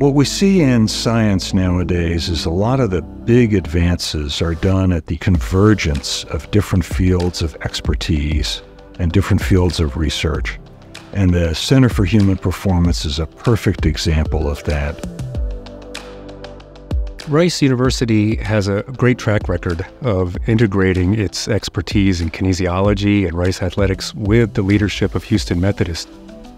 What we see in science nowadays is a lot of the big advances are done at the convergence of different fields of expertise and different fields of research. And the Center for Human Performance is a perfect example of that. Rice University has a great track record of integrating its expertise in kinesiology and Rice athletics with the leadership of Houston Methodist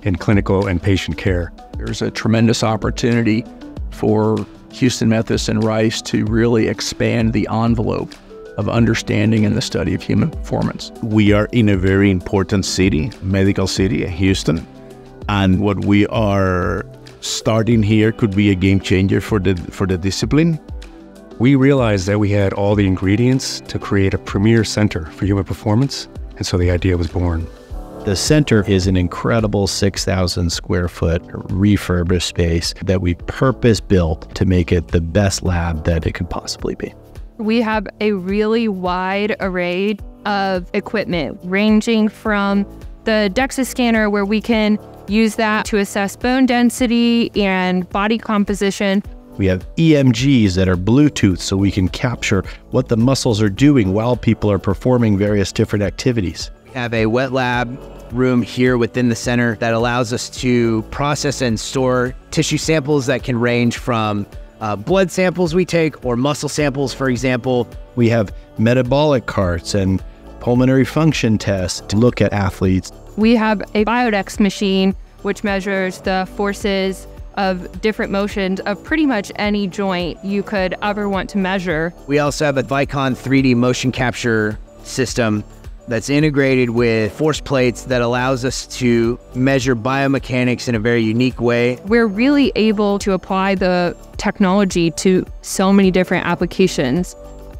in clinical and patient care. There's a tremendous opportunity for Houston Methodist and Rice to really expand the envelope of understanding and the study of human performance. We are in a very important city, medical city, Houston, and what we are starting here could be a game changer for the discipline. We realized that we had all the ingredients to create a premier center for human performance, and so the idea was born. The center is an incredible 6,000 square foot refurbished space that we purpose built to make it the best lab that it could possibly be. We have a really wide array of equipment, ranging from the DEXA scanner, where we can use that to assess bone density and body composition. We have EMGs that are Bluetooth, so we can capture what the muscles are doing while people are performing various different activities. We have a wet lab room here within the center that allows us to process and store tissue samples that can range from blood samples we take or muscle samples, for example. We have metabolic carts and pulmonary function tests to look at athletes. We have a Biodex machine, which measures the forces of different motions of pretty much any joint you could ever want to measure. We also have a Vicon 3D motion capture system that's integrated with force plates that allows us to measure biomechanics in a very unique way. We're really able to apply the technology to so many different applications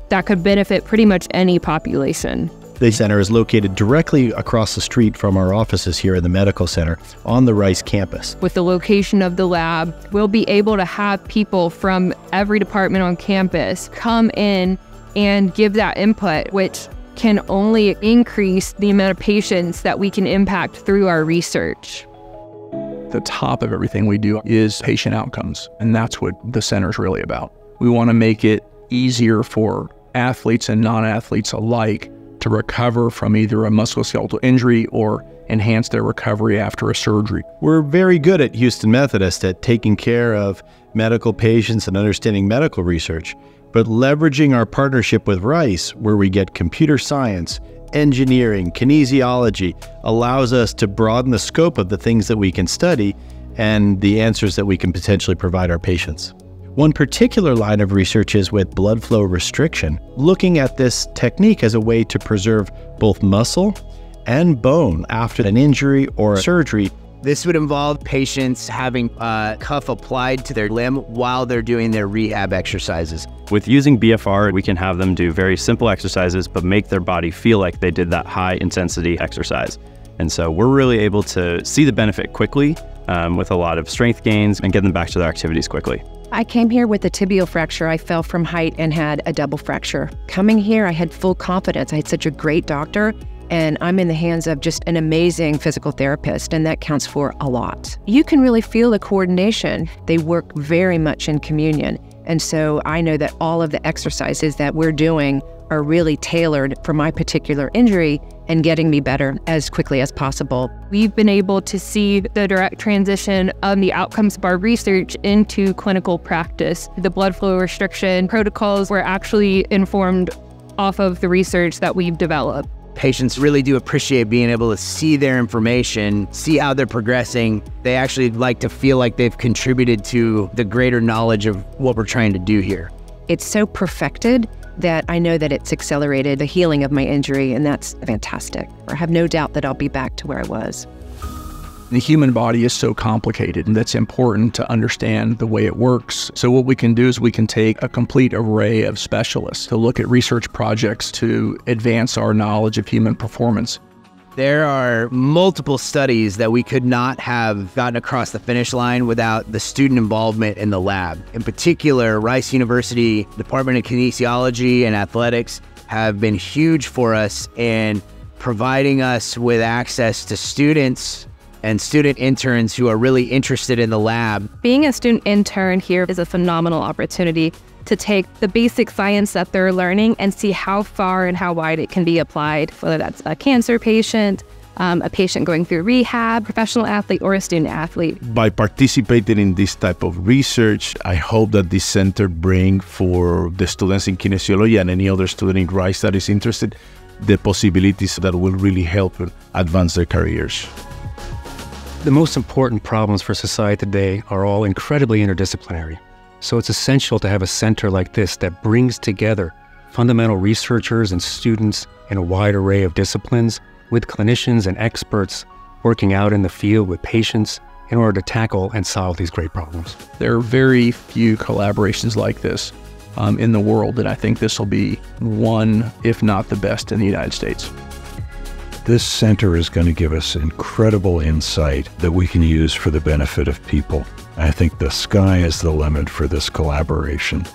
that could benefit pretty much any population. The center is located directly across the street from our offices here in the medical center on the Rice campus. With the location of the lab, we'll be able to have people from every department on campus come in and give that input, which can only increase the amount of patients that we can impact through our research. The top of everything we do is patient outcomes, and that's what the center is really about. We want to make it easier for athletes and non-athletes alike to recover from either a musculoskeletal injury or enhance their recovery after a surgery. We're very good at Houston Methodist at taking care of medical patients and understanding medical research, but leveraging our partnership with Rice, where we get computer science, engineering, kinesiology, allows us to broaden the scope of the things that we can study and the answers that we can potentially provide our patients. One particular line of research is with blood flow restriction, looking at this technique as a way to preserve both muscle and bone after an injury or a surgery. This would involve patients having a cuff applied to their limb while they're doing their rehab exercises. With using BFR, we can have them do very simple exercises, but make their body feel like they did that high intensity exercise. And so we're really able to see the benefit quickly with a lot of strength gains and get them back to their activities quickly. I came here with a tibial fracture. I fell from height and had a double fracture. Coming here, I had full confidence. I had such a great doctor, and I'm in the hands of just an amazing physical therapist, and that counts for a lot. You can really feel the coordination. They work very much in communion. And so I know that all of the exercises that we're doing are really tailored for my particular injury and getting me better as quickly as possible. We've been able to see the direct transition of the outcomes of our research into clinical practice. The blood flow restriction protocols were actually informed off of the research that we've developed. Patients really do appreciate being able to see their information, see how they're progressing. They actually like to feel like they've contributed to the greater knowledge of what we're trying to do here. It's so perfected that I know that it's accelerated the healing of my injury, and that's fantastic. I have no doubt that I'll be back to where I was. The human body is so complicated, and that's important to understand the way it works. So what we can do is we can take a complete array of specialists to look at research projects to advance our knowledge of human performance. There are multiple studies that we could not have gotten across the finish line without the student involvement in the lab. In particular, Rice University Department of Kinesiology and Athletics have been huge for us in providing us with access to students and student interns who are really interested in the lab. Being a student intern here is a phenomenal opportunity to take the basic science that they're learning and see how far and how wide it can be applied, whether that's a cancer patient, a patient going through rehab, professional athlete, or a student athlete. By participating in this type of research, I hope that this center bring for the students in kinesiology and any other student in Rice that is interested, the possibilities that will really help advance their careers. The most important problems for society today are all incredibly interdisciplinary. So it's essential to have a center like this that brings together fundamental researchers and students in a wide array of disciplines with clinicians and experts working out in the field with patients in order to tackle and solve these great problems. There are very few collaborations like this in the world, and I think this will be one, if not the best in the United States. This center is going to give us incredible insight that we can use for the benefit of people. I think the sky is the limit for this collaboration.